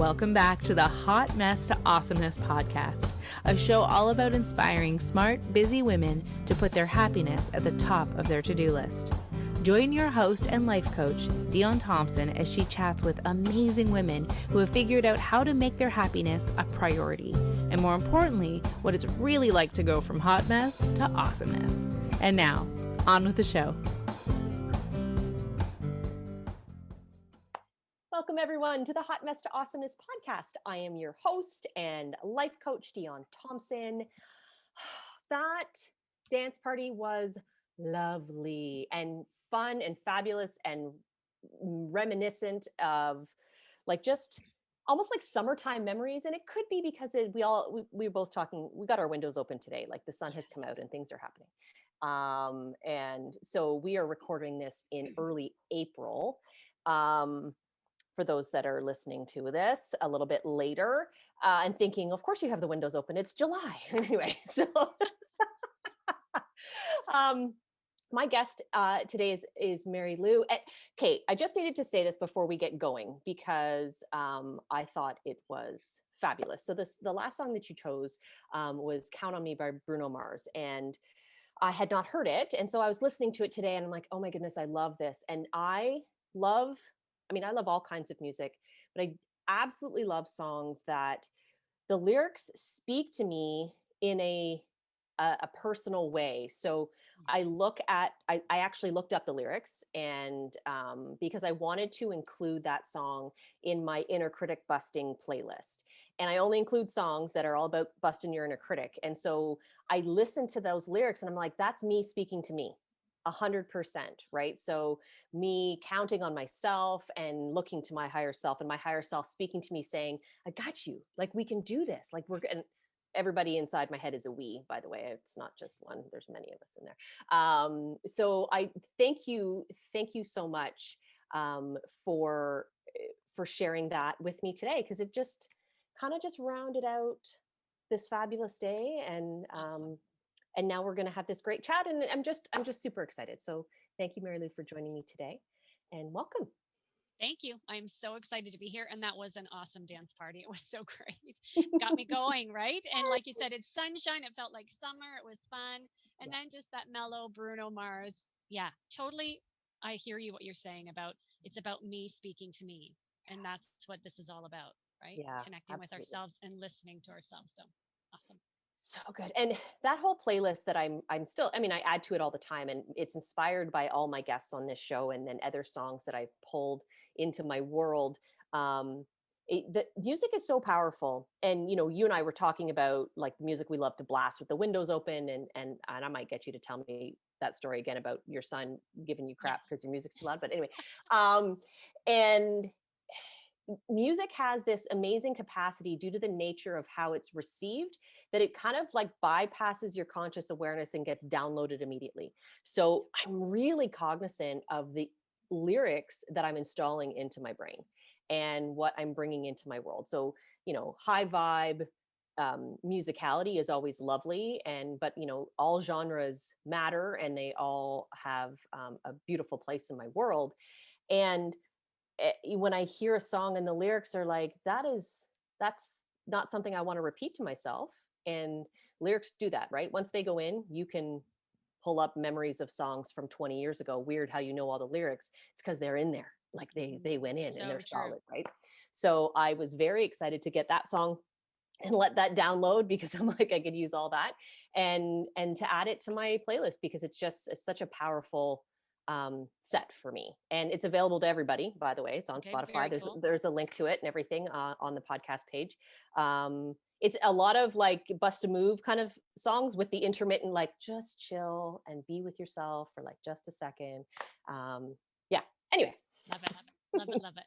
Welcome back to the Hot Mess to Awesomeness podcast, a show all about inspiring smart, busy women to put their happiness at the top of their to-do list. Join your host and life coach, Dion Thompson, as she chats with amazing women who have figured out how to make their happiness a priority, and more importantly, what it's really like to go from hot mess to awesomeness. And now, on with the show. Welcome everyone to the Hot Mess to Awesomeness podcast. I am your host and life coach, Dion Thompson. That dance party was lovely and fun and fabulous and reminiscent of like just almost like summertime memories. And it could be because we were both talking, we got our windows open today, like the sun has come out and things are happening. And so we are recording this in early April. For those that are listening to this a little bit later and thinking, of course you have the windows open, it's July. Anyway, so my guest today is Mary Lou. Kate, I just needed to say this before we get going because I thought it was fabulous. So the last song that you chose was Count on Me by Bruno Mars. And I had not heard it. And so I was listening to it today and I'm like, oh my goodness, I love this. And I love all kinds of music, but I absolutely love songs that the lyrics speak to me in a personal way. So I actually looked up the lyrics and because I wanted to include that song in my inner critic busting playlist. And I only include songs that are all about busting your inner critic. And so I listened to those lyrics and I'm like, that's me speaking to me. 100%, right? So me counting on myself and looking to my higher self and my higher self speaking to me saying, I got you. Like we can do this. Like and everybody inside my head is a we, by the way. It's not just one. There's many of us in there. So I thank you so much for sharing that with me today because it just kind of just rounded out this fabulous day and now we're going to have this great chat and I'm just super excited. So thank you, Mary Lou, for joining me today and welcome. Thank you. I'm so excited to be here. And that was an awesome dance party. It was so great. Got me going, right? And like you said, it's sunshine. It felt like summer. It was fun. And then just that mellow Bruno Mars. Yeah, totally. I hear you what you're saying about it's about me speaking to me. And that's what this is all about, right? Yeah, connecting absolutely. with ourselves and listening to ourselves. So awesome. So good. And that whole playlist that I'm still, I add to it all the time and it's inspired by all my guests on this show and then other songs that I've pulled into my world. The music is so powerful. And, you and I were talking about like music we love to blast with the windows open and I might get you to tell me that story again about your son giving you crap because your music's too loud. But anyway, and music has this amazing capacity due to the nature of how it's received that it kind of like bypasses your conscious awareness and gets downloaded immediately. So I'm really cognizant of the lyrics that I'm installing into my brain and what I'm bringing into my world. So, high vibe musicality is always lovely but all genres matter and they all have a beautiful place in my world. And when I hear a song and the lyrics are like, that's not something I want to repeat to myself. And lyrics do that, right? Once they go in, you can pull up memories of songs from 20 years ago. Weird how you know all the lyrics. It's because they're in there. Like they went in and they're solid, right? So I was very excited to get that song and let that download because I'm like, I could use all that and to add it to my playlist because it's such a powerful set for me and it's available to everybody, by the way. It's on Spotify. There's a link to it and everything on the podcast page. It's a lot of like bust a move kind of songs with the intermittent like just chill and be with yourself for like just a second. Anyway, love it.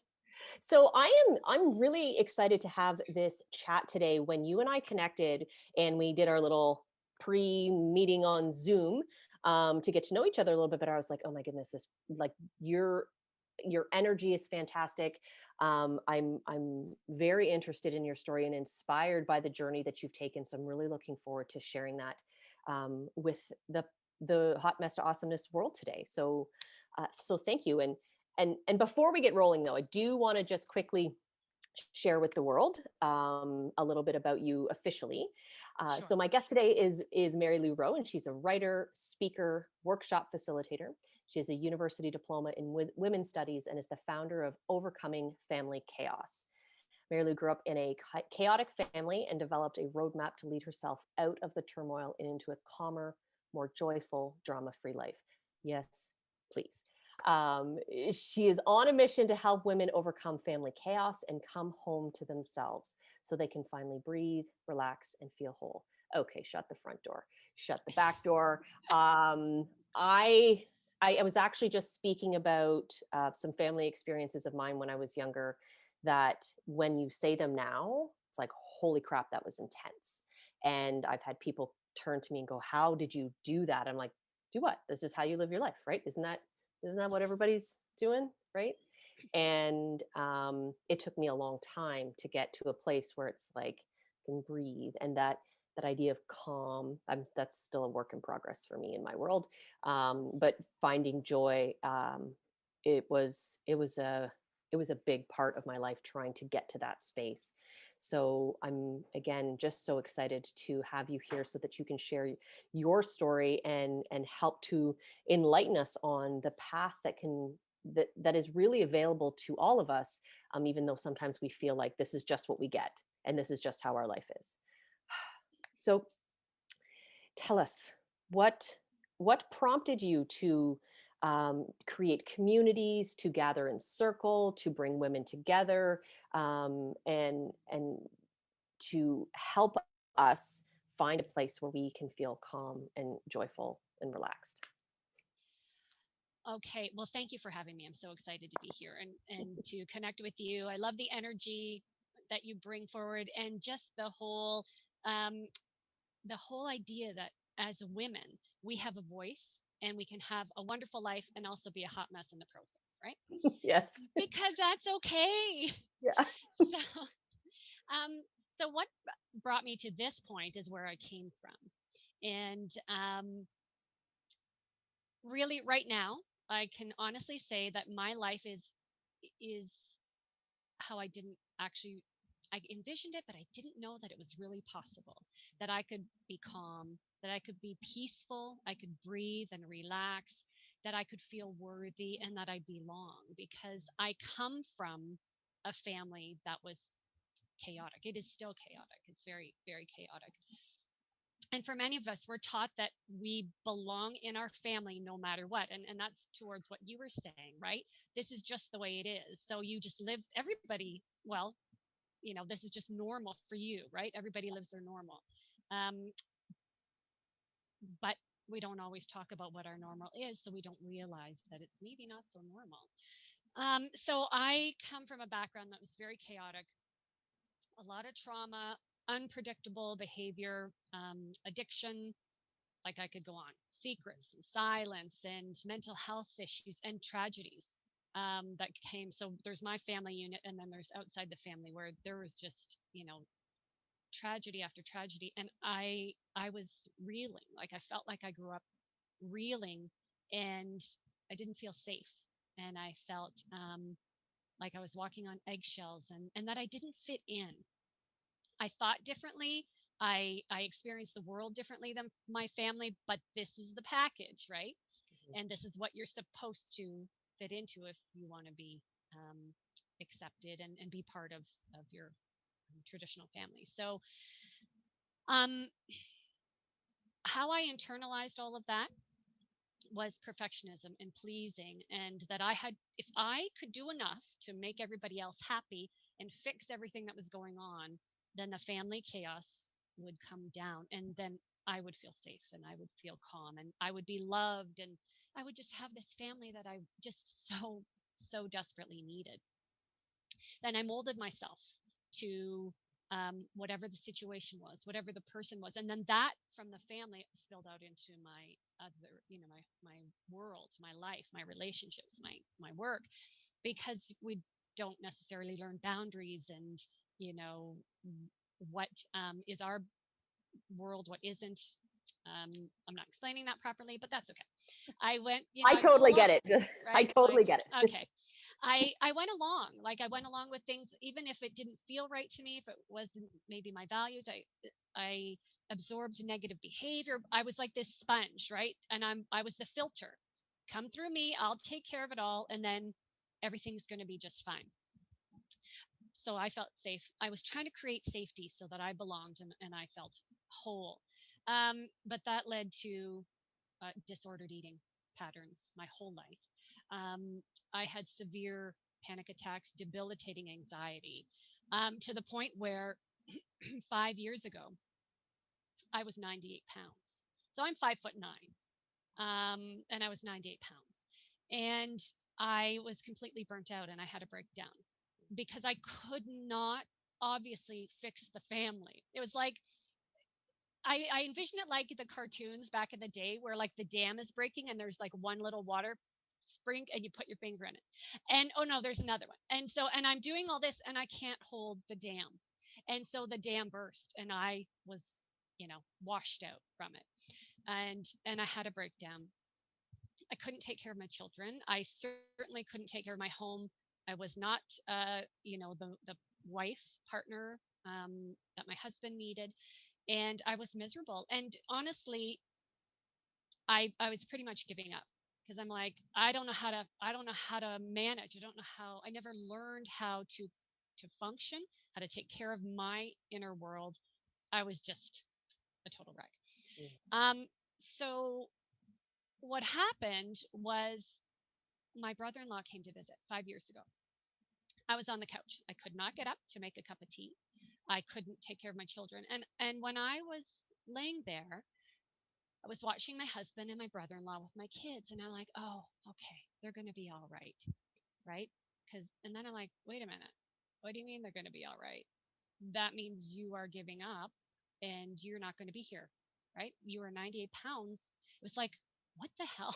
So I'm really excited to have this chat today. When you and I connected and we did our little pre-meeting on Zoom to get to know each other a little bit better, I was like, oh my goodness, this like your energy is fantastic. I'm very interested in your story and inspired by the journey that you've taken. So I'm really looking forward to sharing that with the Hot Mess to Awesomeness world today. So thank you. And before we get rolling though, I do want to just quickly share with the world a little bit about you officially. Sure. So my guest today is Mary Lou Rowe, and she's a writer, speaker, workshop facilitator. She has a university diploma in women's studies and is the founder of Overcoming Family Chaos. Mary Lou grew up in a chaotic family and developed a roadmap to lead herself out of the turmoil and into a calmer, more joyful, drama-free life. Yes, please. She is on a mission to help women overcome family chaos and come home to themselves so they can finally breathe, relax, and feel whole. Okay, shut the front door, shut the back door. I was actually just speaking about some family experiences of mine when I was younger, that when you say them now, it's like, holy crap, that was intense. And I've had people turn to me and go, how did you do that? I'm like, do what? This is how you live your life, right? Isn't that what everybody's doing, right? And it took me a long time to get to a place where it's like, can breathe, and that idea of calm. That's still a work in progress for me in my world. But finding joy, it was a big part of my life trying to get to that space. So I'm, again, just so excited to have you here so that you can share your story and help to enlighten us on the path that is really available to all of us, even though sometimes we feel like this is just what we get and this is just how our life is. So tell us, what prompted you to create communities, to gather in circle, to bring women together, and to help us find a place where we can feel calm and joyful and relaxed. Okay. Well, thank you for having me. I'm so excited to be here and to connect with you. I love the energy that you bring forward, and just um, the whole idea that as women we have a voice and we can have a wonderful life and also be a hot mess in the process, right? Yes. Because that's okay. Yeah. So, um, so what brought me to this point is where I came from, and really, right now, I can honestly say that my life is how I didn't actually. I envisioned it, but I didn't know that it was really possible. That I could be calm, that I could be peaceful, I could breathe and relax, that I could feel worthy, and that I belong. Because I come from a family that was chaotic. It is still chaotic. It's very, very chaotic. And for many of us, we're taught that we belong in our family no matter what. And that's towards what you were saying, right? This is just the way it is. So you just live, everybody, well, this is just normal for you, right? Everybody lives their normal. Um, but we don't always talk about what our normal is. So we don't realize that it's maybe not so normal. So I come from a background that was very chaotic, a lot of trauma, unpredictable behavior, addiction. Like, I could go on. Secrets and silence and mental health issues and tragedies that came. So there's my family unit, and then there's outside the family where there was just, tragedy after tragedy. And I was reeling. Like, I felt like I grew up reeling, and I didn't feel safe. And I felt like I was walking on eggshells, and that I didn't fit in. I thought differently. I experienced the world differently than my family, but this is the package, right? And this is what you're supposed to fit into if you want to be accepted and be part of your traditional family. So, um, how I internalized all of that was perfectionism and pleasing, and that if I could do enough to make everybody else happy and fix everything that was going on, then the family chaos would come down, and then I would feel safe and I would feel calm and I would be loved, and I would just have this family that I just so desperately needed. Then I molded myself to whatever the situation was, whatever the person was, and then that from the family spilled out into my other, my world, my life, my relationships, my work, because we don't necessarily learn boundaries and what is our world, what isn't. I'm not explaining that properly, but that's okay. I went, I I go totally along, get it. I right? totally get it. Okay. I went along. Like I went along with things, even if it didn't feel right to me, if it wasn't maybe my values. I absorbed negative behavior. I was like this sponge, right? And I was the filter. Come through me, I'll take care of it all, and then everything's going to be just fine. So I felt safe. I was trying to create safety so that I belonged and I felt whole. But that led to disordered eating patterns my whole life. I had severe panic attacks, debilitating anxiety, to the point where 5 years ago, I was 98 pounds. So I'm 5'9", and I was 98 pounds. And I was completely burnt out and I had a breakdown because I could not obviously fix the family. It was like I envision it like the cartoons back in the day where like the dam is breaking and there's like one little water spring and you put your finger in it. And oh no, there's another one. And so and I'm doing all this and I can't hold the dam. And so the dam burst and I was, washed out from it. And I had a breakdown. I couldn't take care of my children. I certainly couldn't take care of my home. I was not the wife partner that my husband needed, and I was miserable. And honestly, I was pretty much giving up because I'm like, I don't know how to manage. I never learned how to function, how to take care of my inner world. I was just a total wreck. Mm. So what happened was my brother-in-law came to visit 5 years ago. I was on the couch. I could not get up to make a cup of tea. I couldn't take care of my children. And when I was laying there, I was watching my husband and my brother-in-law with my kids, and I'm like, oh, okay, they're going to be all right, right? Because and then I'm like, wait a minute, what do you mean they're going to be all right? That means you are giving up, and you're not going to be here, right? You are 98 pounds. It was like, what the hell?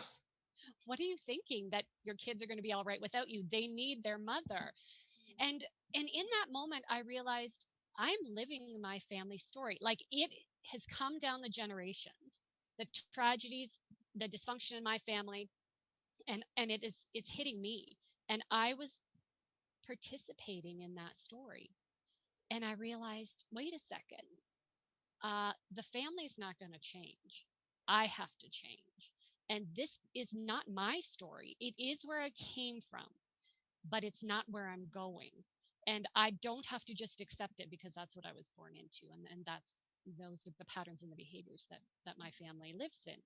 What are you thinking that your kids are going to be all right without you? They need their mother. And in that moment I realized I'm living my family story. Like it has come down the generations, the tragedies, the dysfunction in my family, and it's hitting me. And I was participating in that story. And I realized, wait a second, the family's not going to change. I have to change. And this is not my story. It is where I came from, but it's not where I'm going. And I don't have to just accept it because that's what I was born into. And those are the patterns and the behaviors that my family lives in.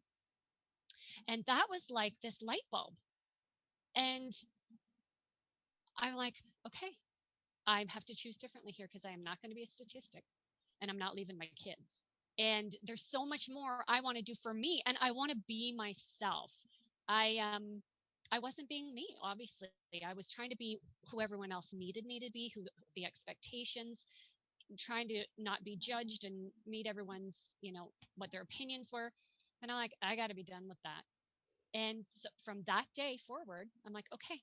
And that was like this light bulb. And I'm like, okay, I have to choose differently here because I am not going to be a statistic and I'm not leaving my kids. And there's so much more I want to do for me and I want to be myself. I wasn't being me, obviously. I was trying to be who everyone else needed me to be, who the expectations, trying to not be judged and meet everyone's, what their opinions were. And I'm like, I got to be done with that. And so from that day forward, I'm like, okay,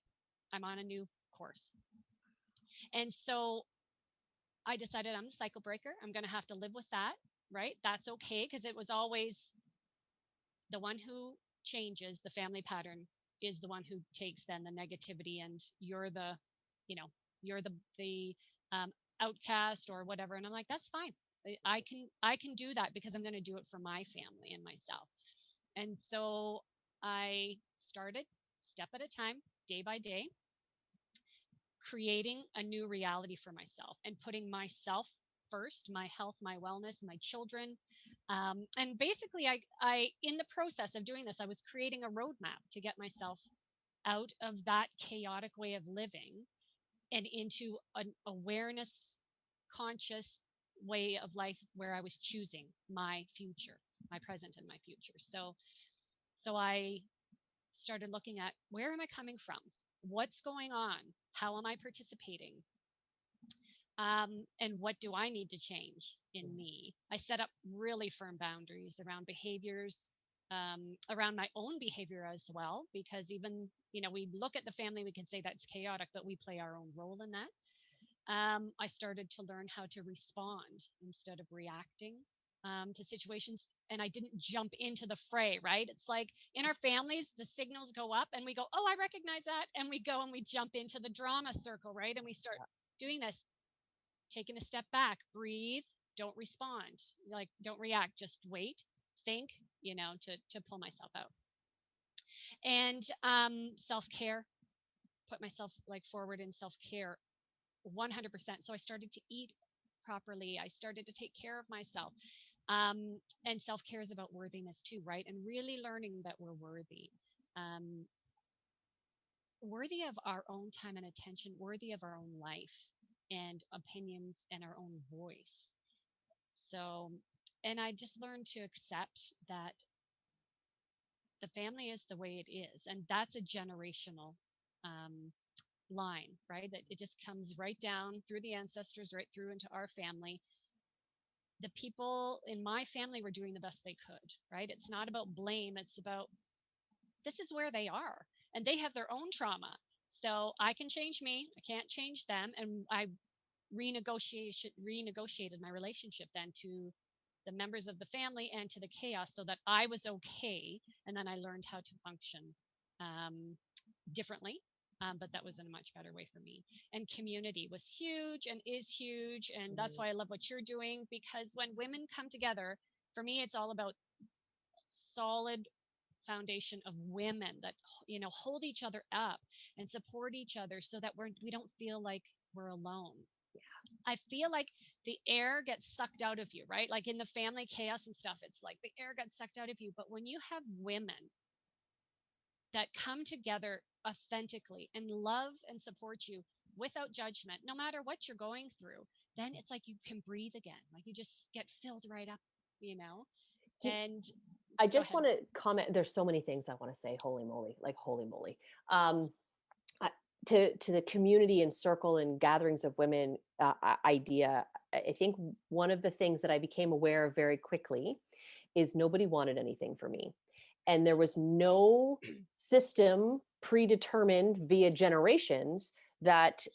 I'm on a new course. And so I decided I'm a cycle breaker. I'm going to have to live with that, right? That's okay because it was always the one who changes the family pattern is the one who takes then the negativity, and you're the, you know, you're the um, outcast or whatever. And I'm like, that's fine. I can do that because I'm going to do it for my family and myself. And so I started step at a time, day by day, creating a new reality for myself and putting myself first, my health, my wellness, my children. And basically, I, in the process of doing this, I was creating a roadmap to get myself out of that chaotic way of living and into an awareness, conscious way of life where I was choosing my future, my present and my future. So I started looking at where am I coming from? What's going on? How am I participating? And what do I need to change in me? I set up really firm boundaries around behaviors, around my own behavior as well, because even, we look at the family, we can say that's chaotic, but we play our own role in that. I started to learn how to respond instead of reacting. to situations, and I didn't jump into the fray, right? It's like in our families, the signals go up and we go, oh, I recognize that. And we go and we jump into the drama circle, right? And we start doing this, taking a step back, breathe, don't respond, like don't react, just wait, think, to pull myself out. And self-care, put myself like forward in self-care 100%. So I started to eat properly. I started to take care of myself. And self-care is about worthiness too, right? And really learning that we're worthy. Um, worthy of our own time and attention, worthy of our own life and opinions and our own voice. So, and I just learned to accept that the family is the way it is. And that's a generational um, line, right? That it just comes right down through the ancestors, right through into our family. The people in my family were doing the best they could, right? It's not about blame. It's about this is where they are and they have their own trauma. So I can change me. I can't change them. And I renegotiated my relationship then to the members of the family and to the chaos so that I was okay. And then I learned how to function um, differently. But that was in a much better way for me. And community was huge and is huge. And that's why I love what you're doing, because when women come together, for me, it's all about solid foundation of women that hold each other up and support each other so that we don't feel like we're alone. I feel like the air gets sucked out of you, right? Like in the family chaos and stuff, it's like the air gets sucked out of you. But when you have women that come together authentically and love and support you without judgment, no matter what you're going through, then it's like you can breathe again. Like you just get filled right up, you know? And I just want to comment. There's so many things I want to say. Holy moly, like holy moly. To the community and circle and gatherings of women idea, I think one of the things that I became aware of very quickly is nobody wanted anything for me. And there was no system predetermined via generations that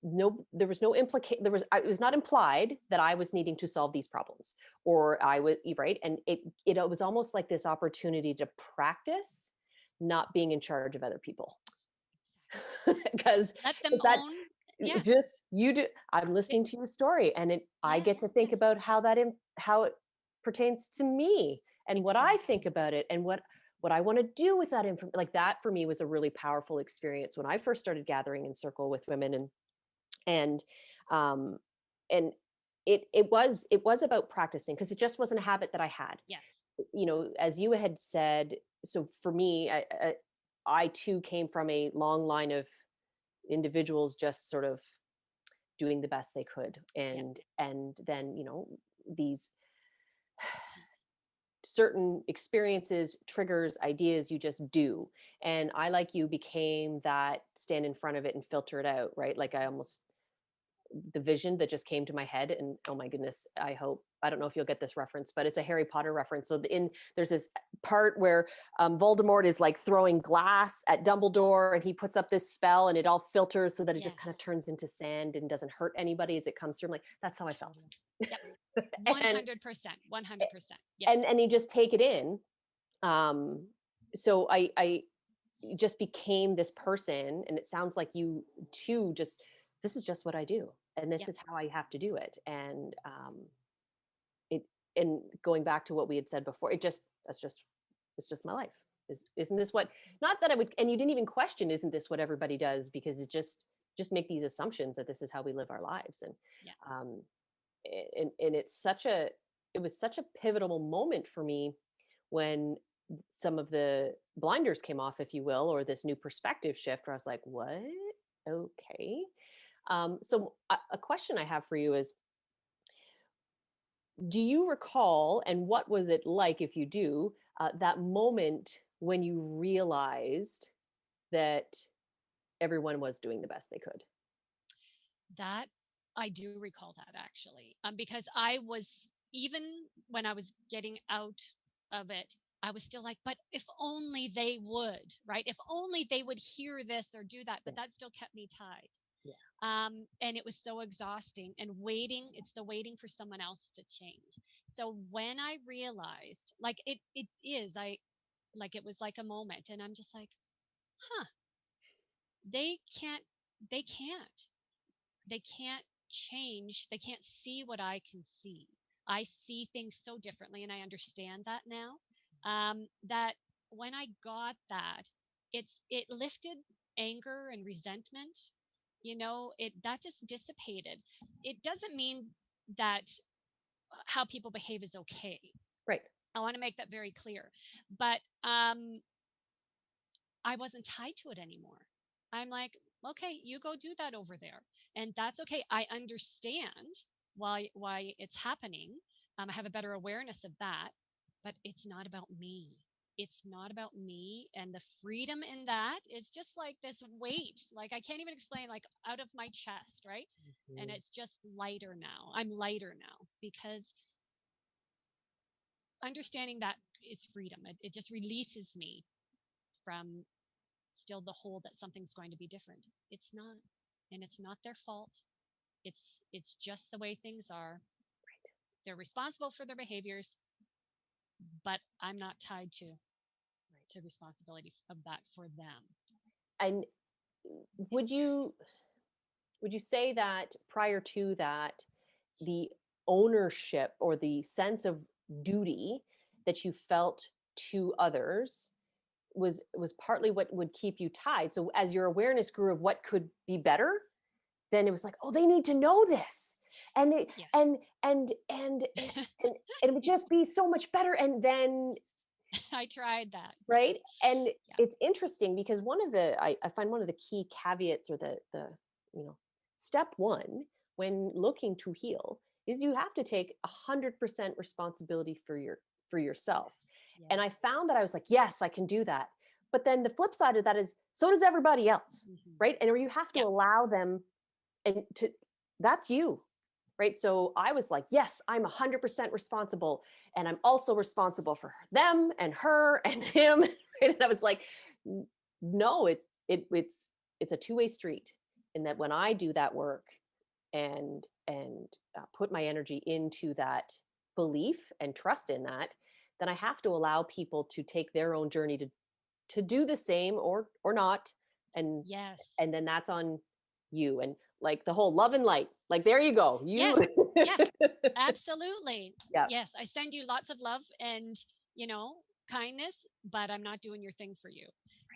there was no implication, it was not implied that I was needing to solve these problems or I was right. And it was almost like this opportunity to practice not being in charge of other people. because let them that own. Yeah. just you do. I'm listening to your story and I get to think about how how it pertains to me and what I think about it and what I want to do with that information. Like that for me was a really powerful experience when I first started gathering in circle with women and um and it was about practicing because it just wasn't a habit that I had. Yes. As you had said, so for me, I too came from a long line of individuals just sort of doing the best they could and then these certain experiences, triggers, ideas you just do. And I, like you, became that stand in front of it and filter it out, right? Like I almost the vision that just came to my head, and oh my goodness, I don't know if you'll get this reference, but it's a Harry Potter reference. So there's this part where Voldemort is like throwing glass at Dumbledore and he puts up this spell and it all filters so that it just kind of turns into sand and doesn't hurt anybody as it comes through. I'm like, that's how I felt. Yep. 100%. 100%. Yeah. And you just take it in. So I just became this person, and it sounds like you too, just this is just what I do and this is how I have to do it. And and going back to what we had said before, it's just my life. Isn't this what, not that I would, and you didn't even question, isn't this what everybody does? Because it just make these assumptions that this is how we live our lives. And and it was such a pivotal moment for me when some of the blinders came off, if you will, or this new perspective shift where I was like, what? Okay. So a question I have for you is, do you recall, and what was it like, if you do, that moment when you realized that everyone was doing the best they could? That I do recall that actually, because I was, even when I was getting out of it, I was still like, but if only they would, right? If only they would hear this or do that, but that still kept me tied. Yeah. And it was so exhausting and waiting. It's the waiting for someone else to change. So when I realized, like it is, like it was like a moment, and I'm just like, huh, they can't, they can't, they can't change. They can't see what I can see. I see things so differently, and I understand that now. That when I got that, it lifted anger and resentment. It that just dissipated. It doesn't mean that how people behave is okay. Right. I want to make that very clear. But I wasn't tied to it anymore. I'm like, okay, you go do that over there, and that's okay. I understand why it's happening. I have a better awareness of that, but it's not about me. It's not about me, and the freedom in that is just like this weight. Like I can't even explain. Like out of my chest, right? And Mhm. it's just lighter now. I'm lighter now because understanding that is freedom. It just releases me from still the hold that something's going to be different. It's not, and it's not their fault. It's just the way things are. They're responsible for their behaviors, but I'm not tied to responsibility of that for them. And would you say that prior to that, the ownership or the sense of duty that you felt to others was partly what would keep you tied? So as your awareness grew of what could be better, then it was like, oh, they need to know this, and it, Yes. and it would just be so much better. And then, I tried that. right. And Yeah. it's interesting because I find one of the key caveats, or the step one when looking to heal, is you have to take 100% responsibility for yourself. Yeah. And I found that I was like, yes, I can do that. But then the flip side of that is, so does everybody else, Mhm. right? And you have to Yeah. allow them, and to that's you, right? So I was like, yes, I'm 100% responsible, and I'm also responsible for them and her and him. And I was like, no, it's a two-way street. In that when I do that work and put my energy into that belief and trust in that, then I have to allow people to take their own journey to do the same, or not. and Yes. and then that's on you. And like the whole love and light, like there you go, Yes. you. Yes. Absolutely. Yeah. Yes. I send you lots of love and, you know, kindness, but I'm not doing your thing for you.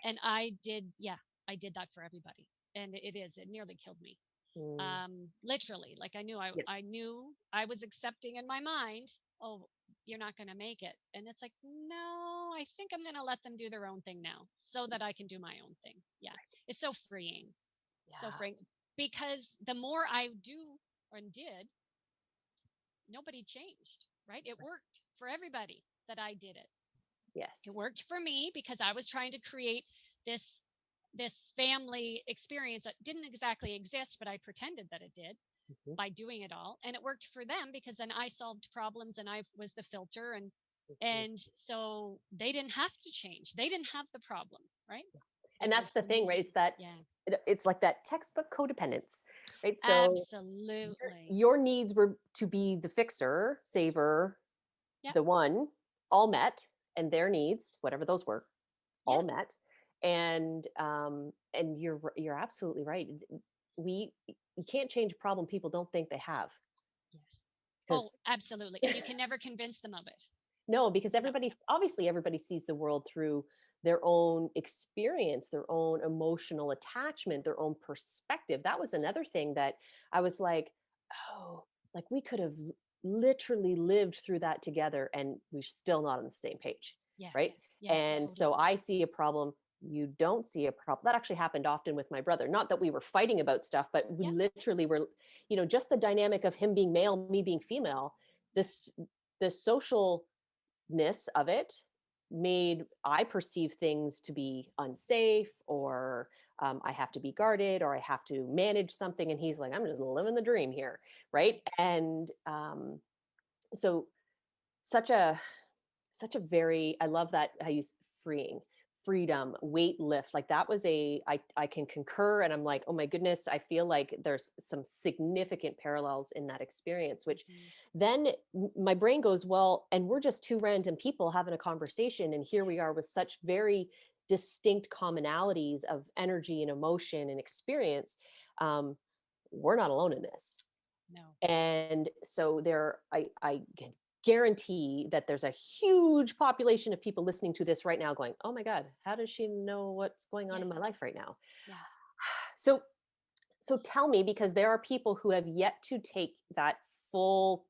And I did, yeah, I did that for everybody. And it nearly killed me. Mm, Literally, like yeah. I knew I was accepting in my mind, oh, you're not going to make it. And it's like, no, I think I'm going to let them do their own thing now so that I can do my own thing. Yeah. It's so freeing. So Yeah. freeing because the more I do and did, nobody changed, right? It worked for everybody that I did it. Yes. It worked for me because I was trying to create this family experience that didn't exactly exist, but I pretended that it did Mhm. by doing it all. And it worked for them because then I solved problems and I was the filter, Mhm. and so they didn't have to change. They didn't have the problem, right? And It that's was the thing, right? me. It's that Yeah. it's like that textbook codependence, right? So Absolutely. your needs were to be the fixer, saver, Yep. the one, all met, and their needs, whatever those were, all Yep. met. And you're absolutely right. We You can't change a problem people don't think they have, Yes. Oh, because absolutely. And you can never convince them of it. no, because No. everybody sees the world through their own experience, their own emotional attachment, their own perspective. That was another thing that I was like, oh, like we could have literally lived through that together and we're still not on the same page, Yeah. right? Yeah. And so Totally. I see a problem, you don't see a problem. That actually happened often with my brother. Not that we were fighting about stuff, but we Yeah. literally were, just the dynamic of him being male, me being female, this the social of it made I perceive things to be unsafe, or I have to be guarded, or I have to manage something. And he's like, I'm just living the dream here, right? And so such a such a very, I love that how you freeing freedom, weight lift. Like that was I can concur. And I'm like, oh my goodness, I feel like there's some significant parallels in that experience, which Mhm. then my brain goes, well, and we're just two random people having a conversation. And here we are with such very distinct commonalities of energy and emotion and experience. Um, we're not alone in this. No. And so I can guarantee that there's a huge population of people listening to this right now going, oh my God, how does she know what's going on Yeah. in my life right now? Yeah. So, so tell me, because there are people who have yet to take that full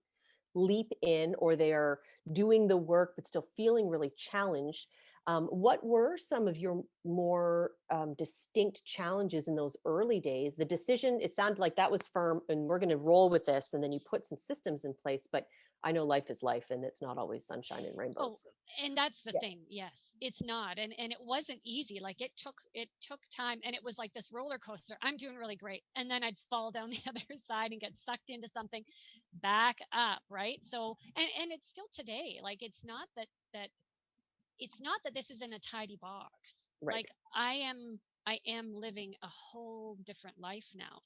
leap in, or they're doing the work but still feeling really challenged. What were some of your more distinct challenges in those early days? The decision, it sounded like that was firm and we're going to roll with this. And then you put some systems in place, but I know life is life and it's not always sunshine and Oh, rainbows. So, and that's the yeah. thing. Yes, it's not. And it wasn't easy. Like it took time, and it was like this roller coaster. I'm doing really great. And then I'd fall down the other side and get sucked into something, back up, right? So and it's still today. Like it's not that this is in a tidy box. Right. Like I am living a whole different life now.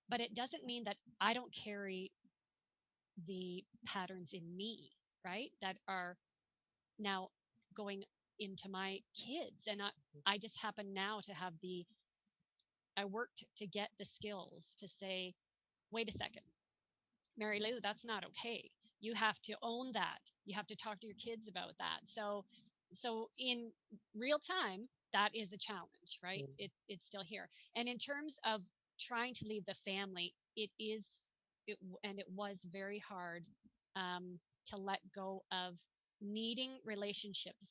But it doesn't mean that I don't carry the patterns in me, right? That are now going into my kids. And I just happen now to have I worked to get the skills to say, wait a second, Mary Lou, that's not okay. You have to own that. You have to talk to your kids about that. So in real time, that is a challenge, right? Mm. It's still here. And in terms of trying to leave the family, and it was very hard, to let go of needing relationships,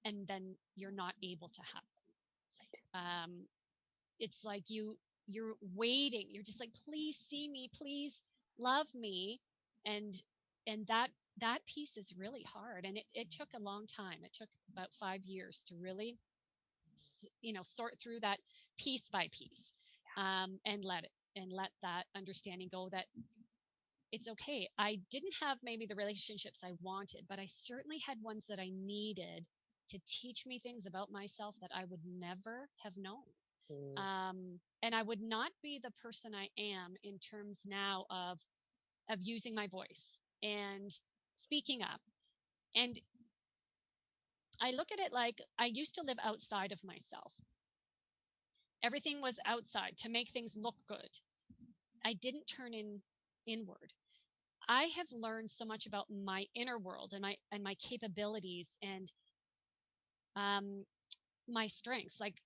and then you're not able to have them. It's like you're waiting. You're just like, please see me, please love me, and that piece is really hard. And it took a long time. It took about 5 years to really, sort through that piece by piece, and let that understanding go that it's okay. I didn't have maybe the relationships I wanted, but I certainly had ones that I needed to teach me things about myself that I would never have known. Mm. And I would not be the person I am in terms now of using my voice and speaking up. And I look at it like I used to live outside of myself. Everything was outside to make things look good. I didn't turn inward. I have learned so much about my inner world and my capabilities and um, my strengths. Like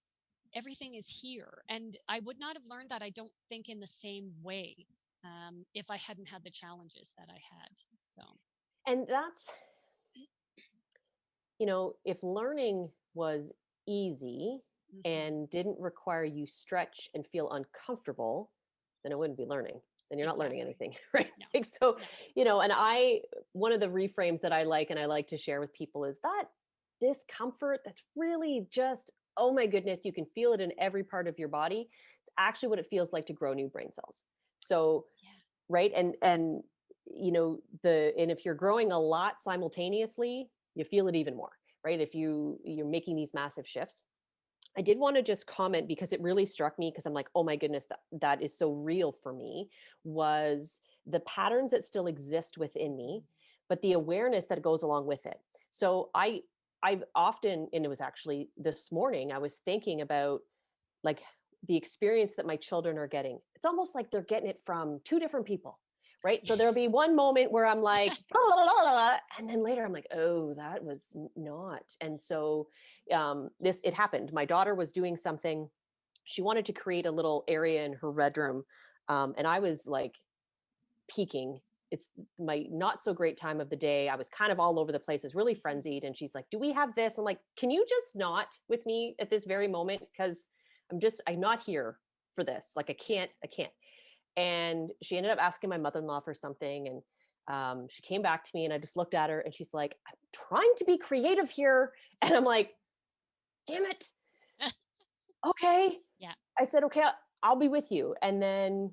everything is here, and I would not have learned that, I don't think, in the same way, if I hadn't had the challenges that I had. So And that's, if learning was easy mhm, and didn't require you stretch and feel uncomfortable, then it wouldn't be learning. Then you're not learning exactly. anything, right? No, Like, so, no. and one of the reframes that I like and I like to share with people is that discomfort that's really just, oh my goodness, you can feel it in every part of your body. It's actually what it feels like to grow new brain cells. So, Yeah. right. And and if you're growing a lot simultaneously, you feel it even more, right? If you're making these massive shifts. I did want to just comment because it really struck me, because I'm like, oh my goodness, that is so real for me, was the patterns that still exist within me, but the awareness that goes along with it. So I've often, and it was actually this morning, I was thinking about like the experience that my children are getting. It's almost like they're getting it from two different people, right? So there'll be one moment where I'm like, "Blah, blah, blah, blah, blah," and then later I'm like, oh, that was not. And so it happened. My daughter was doing something. She wanted to create a little area in her bedroom. And I was like peaking. It's my not so great time of the day. I was kind of all over the place. It's really Mhm. frenzied. And she's like, do we have this? I'm like, can you just not with me at this very moment? Because I'm not here for this. Like, I can't. And she ended up asking my mother-in-law for something. And she came back to me and I just looked at her and she's like, I'm trying to be creative here. And I'm like, damn it. Okay. Yeah. I said, okay, I'll be with you. And then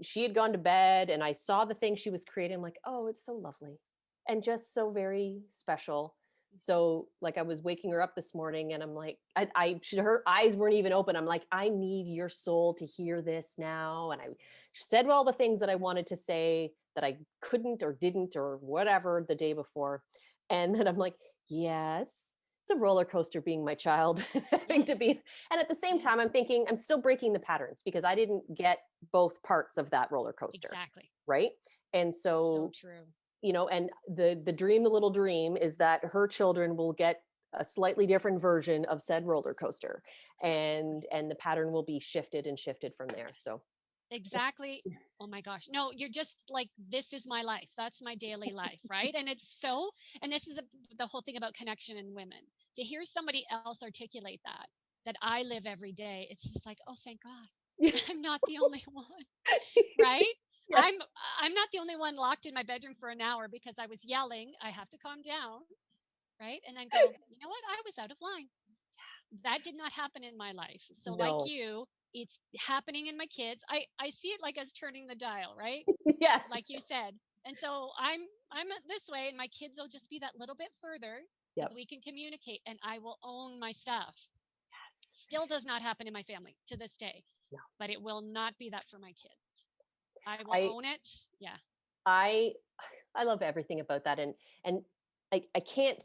she had gone to bed and I saw the thing she was creating. I'm like, oh, it's so lovely and just so very special. So like I was waking her up this morning and I'm like, her eyes weren't even open. I'm like, I need your soul to hear this now. And I said all the things that I wanted to say that I couldn't or didn't or whatever the day before. And then I'm like, yes, it's a roller coaster being my child, having Yes. to be. And at the same Yes. time, I'm thinking I'm still breaking the patterns because I didn't get both parts of that roller coaster. Exactly. Right. And So so, true. and the dream, the little dream is that her children will get a slightly different version of said roller coaster, Exactly. and the pattern will be shifted and shifted from there. Yes. So Exactly. Oh my gosh. No, you're just like, this is my life. That's my daily life. Right. And it's so, and this is the whole thing about connection in women. To hear somebody else articulate that I live every day, it's just like, oh, thank God. I'm not the only one. Right. yes, I'm I'm not the only one locked in my bedroom for an hour because I was yelling. I have to calm down. Right. And then go, you know what? I was out of line. That did not happen in my life. So like no, you, it's happening in my kids. I see it like as turning the dial, right? yes, Like you said. And so I'm this way and my kids will just be that little bit further because yep, we can communicate and I will own my stuff. yes, Still does not happen in my family to this day, no. but it will not be that for my kids. I will I own it. Yeah. I I love everything about that, and I can't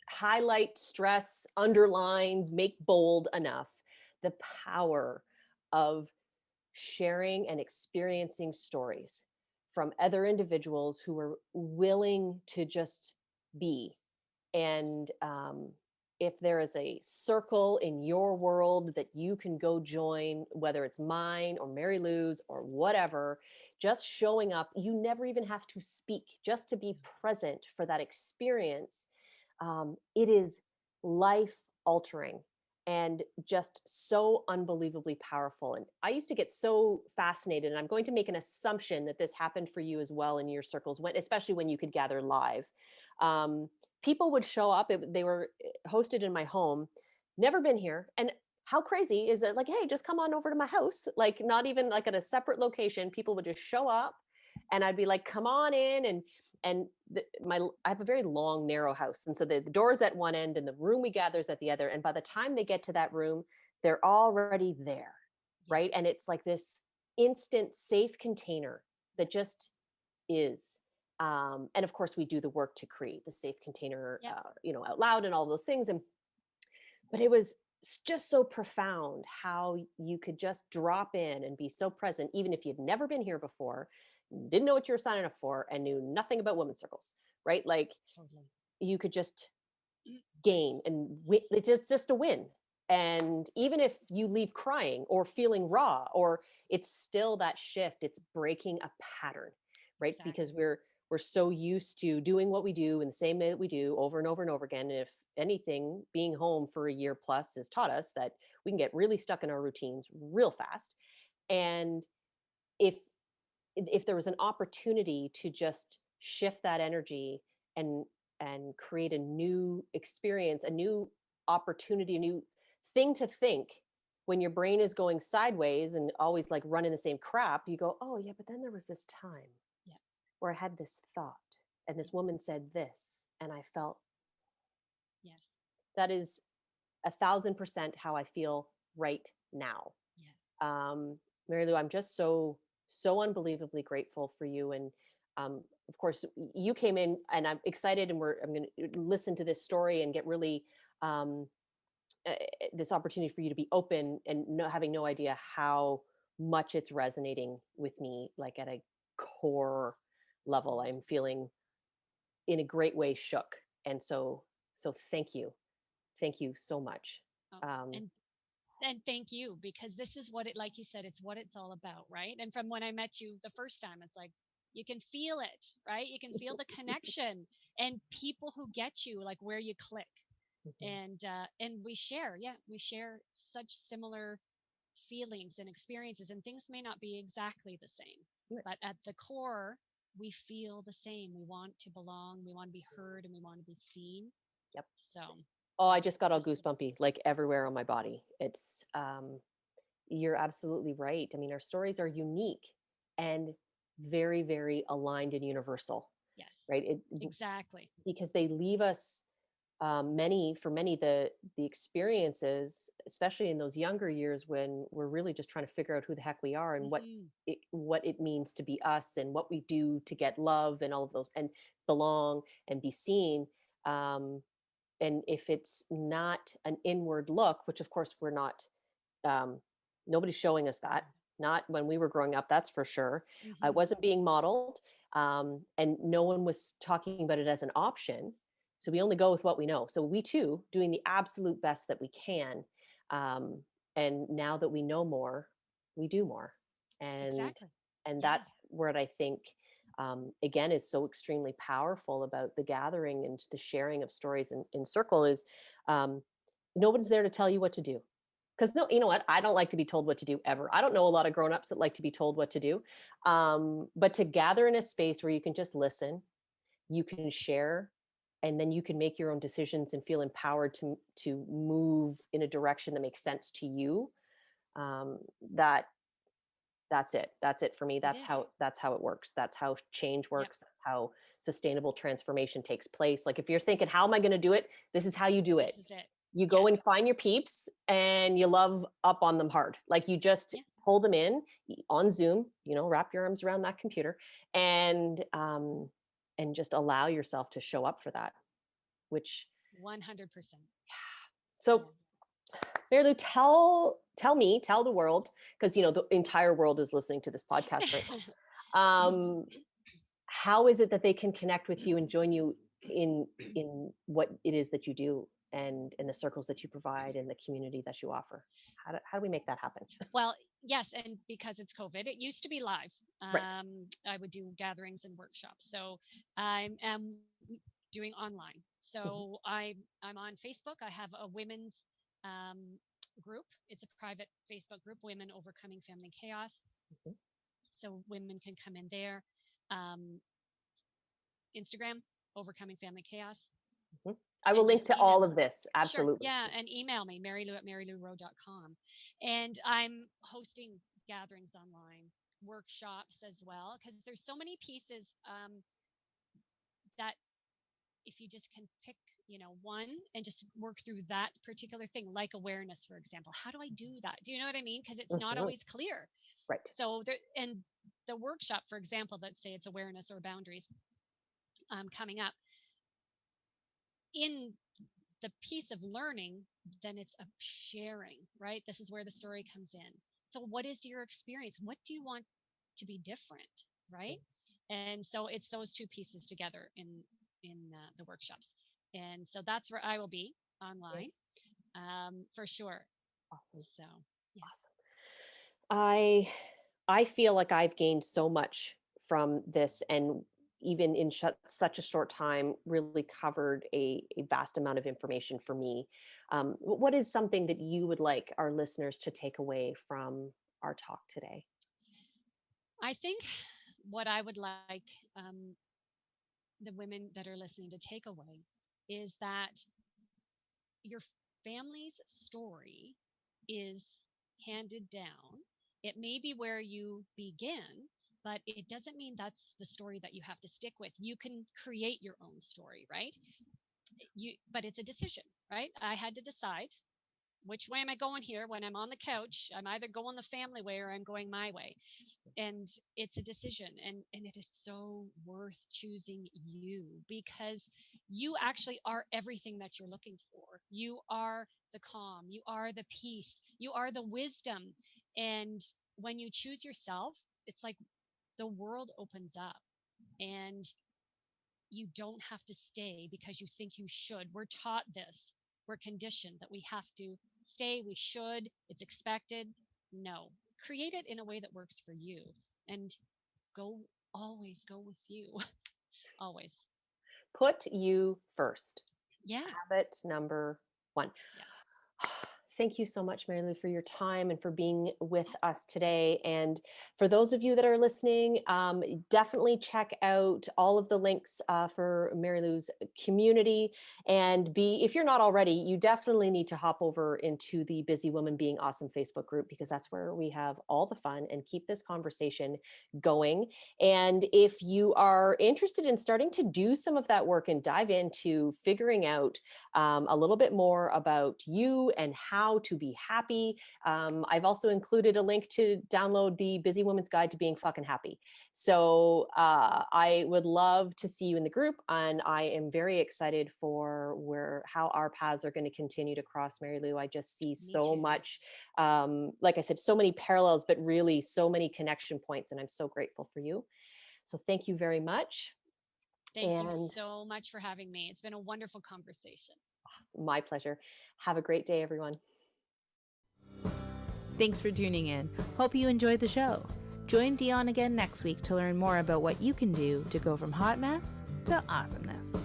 highlight, stress, underline, make bold enough the power of sharing and experiencing stories from other individuals who are willing to just be. And if there is a circle in your world that you can go join, whether it's mine or Mary Lou's or whatever, just showing up, you never even have to speak, just to be present for that experience. It is life altering and just so unbelievably powerful. And I used to get so fascinated, and I'm going to make an assumption that this happened for you as well in your circles, when, especially when you could gather live. Um, People would show up. They were hosted in my home, never been here. And how crazy is it? Like, hey, just come on over to my house. Like, not even like at a separate location. People would just show up, and I'd be like, come on in. And I have a very long, narrow house, and so the door's at one end, and the room we gather is at the other. And by the time they get to that room, they're already there, Yeah. right? And it's like this instant safe container that just is. And of course, we do the work to create the safe container, Yep. out loud and all those things. And but it was just so profound how you could just drop in and be so present, even if you'd never been here before, didn't know what you were signing up for, and knew nothing about women's circles, right? Like Totally. you could just gain and it's just a win. And even if you leave crying or feeling raw, or it's still that shift, it's breaking a pattern, right? Because Exactly. we're so used to doing what we do in the same way that we do over and over and over again. And if anything, being home for a year plus has taught us that we can get really stuck in our routines real fast. And if there was an opportunity to just shift that energy and create a new experience, a new opportunity, a new thing to think, when your brain is going sideways and always like running the same crap, you go, oh yeah, but then there was this time Yeah. where I had this thought and this Yeah. woman said this and I felt. Yes. That is 1,000% how I feel right now. Yes. Mary Lou, I'm just so unbelievably grateful for you. And of course, you came in, and I'm excited, and I'm going to listen to this story and get really um, this opportunity for you to be open, and having no idea how much it's resonating with me, like at a core level. I'm feeling in a great way shook, and so thank you so much. Oh, Um, and thank you because this is what it, like you said, it's what it's all about, right? And from when I met you the first time, it's like you can feel it, right? You can feel the connection and people who get you, like where you click. mhm. And we share, yeah, we share such similar feelings and experiences, and things may not be exactly the same, Right. but at the core we feel the same. We want to belong, we want to be heard, and we want to be seen. Yep. So Oh, I yeah, just got all this is goosebumpy, like everywhere on my body. It's you're absolutely right. I mean, our stories are unique and very, very aligned and universal, yes, right? exactly. Because they leave us for many, the experiences, especially in those younger years when we're really just trying to figure out who the heck we are and Hmm. what it means to be us and what we do to get love and all of those and belong and be seen. Um, and if it's not an inward look, which of course we're not, um, nobody's showing us that, not when we were growing up, that's for sure. It Hmm. wasn't being modeled, and no one was talking about it as an option. So we only go with what we know. So we too doing the absolute best that we can. Um, and now that we know more, we do more. And Exactly. and Yeah. that's what I think, again, is so extremely powerful about the gathering and the sharing of stories in circle is, um, nobody's there to tell you what to do. Because no, you know what? I don't like to be told what to do ever. I don't know a lot of grown-ups that like to be told what to do. But to gather in a space where you can just listen, you can share, and then you can make your own decisions and feel empowered to move in a direction that makes sense to you. Um, that that's it. That's it for me. It is. That's how it works. That's how change Yep. works. That's how sustainable transformation takes place. Like if you're thinking, how am I going to do it? This is how you do it. This is it. You go Yes. and find your peeps and you love up on them hard. Like you just Yeah. pull them in on Zoom, wrap your arms around that computer and just allow yourself to show up for that, which 100%. so Yeah. Mary Lou, tell the world, because the entire world is listening to this podcast right now. How is it that they can connect with you and join you in what it is that you do and in the circles that you provide and the community that you offer? How do we make that happen? Well, yes, and because it's COVID, it used to be live. Right. I would do gatherings and workshops. So I am doing online. Mhm, So I'm on Facebook. I have a women's um, group. It's a private Facebook group, Women Overcoming Family Chaos. mhm, So women can come in there. Um, Instagram, Overcoming Family Chaos, mhm. I will and link just to email. all of this. Sure. Absolutely. Yeah. And email me, marylou@marylourowe.com. And I'm hosting gatherings online, workshops as well, because there's so many pieces that if you just can pick, one and just work through that particular thing, like awareness, for example. How do I do that? Do you know what I mean? Because it's not Mhm, always clear. right. So there, and the workshop, for example, let's say it's awareness or boundaries coming up in the piece of learning, then it's a sharing, right? This is where the story comes in. So, what is your experience? What do you want to be different, right? And so it's those two pieces together in the workshops, and so that's where I will be Mhm. online for sure. Awesome. So, yeah. Awesome. I feel like I've gained so much from this, and even in such a short time really covered a vast amount of information for me. What is something that you would like our listeners to take away from our talk today? I think what I would like um, the women that are listening to take away is that your family's story is handed down. It may be where you begin, but it doesn't mean that's the story that you have to stick with. You can create your own story, right? But it's a decision, right? I had to decide which way am I going here when I'm on the couch. I'm either going the family way or I'm going my way, and it's a decision, and it is so worth choosing you, because you actually are everything that you're looking for. You are the calm, you are the peace, you are the wisdom. And when you choose yourself, it's like the world opens up, and you don't have to stay because you think you should. We're taught this, we're conditioned that we have to stay, we should, it's expected. No, create it in a way that works for you, and go, always go with you. Always. Put you first. Yeah. Habit number one. Yeah. Thank you so much, Mary Lou, for your time and for being with us today. And for those of you that are listening, definitely check out all of the links for Mary Lou's community. And if you're not already, you definitely need to hop over into the Busy Woman Being Awesome Facebook group, because that's where we have all the fun and keep this conversation going. And if you are interested in starting to do some of that work and dive into figuring out a little bit more about you and how to be happy, I've also included a link to download the Busy Woman's Guide to Being Fucking Happy. So I would love to see you in the group, and I am very excited for how our paths are going to continue to cross, Mary Lou. I just see so much, like I said, so many parallels, but really so many connection points, and I'm so grateful for you. So thank you very much. Thank you so much for having me. It's been a wonderful conversation. My pleasure. Have a great day, everyone. Thanks for tuning in. Hope you enjoyed the show. Join Dion again next week to learn more about what you can do to go from hot mess to awesomeness.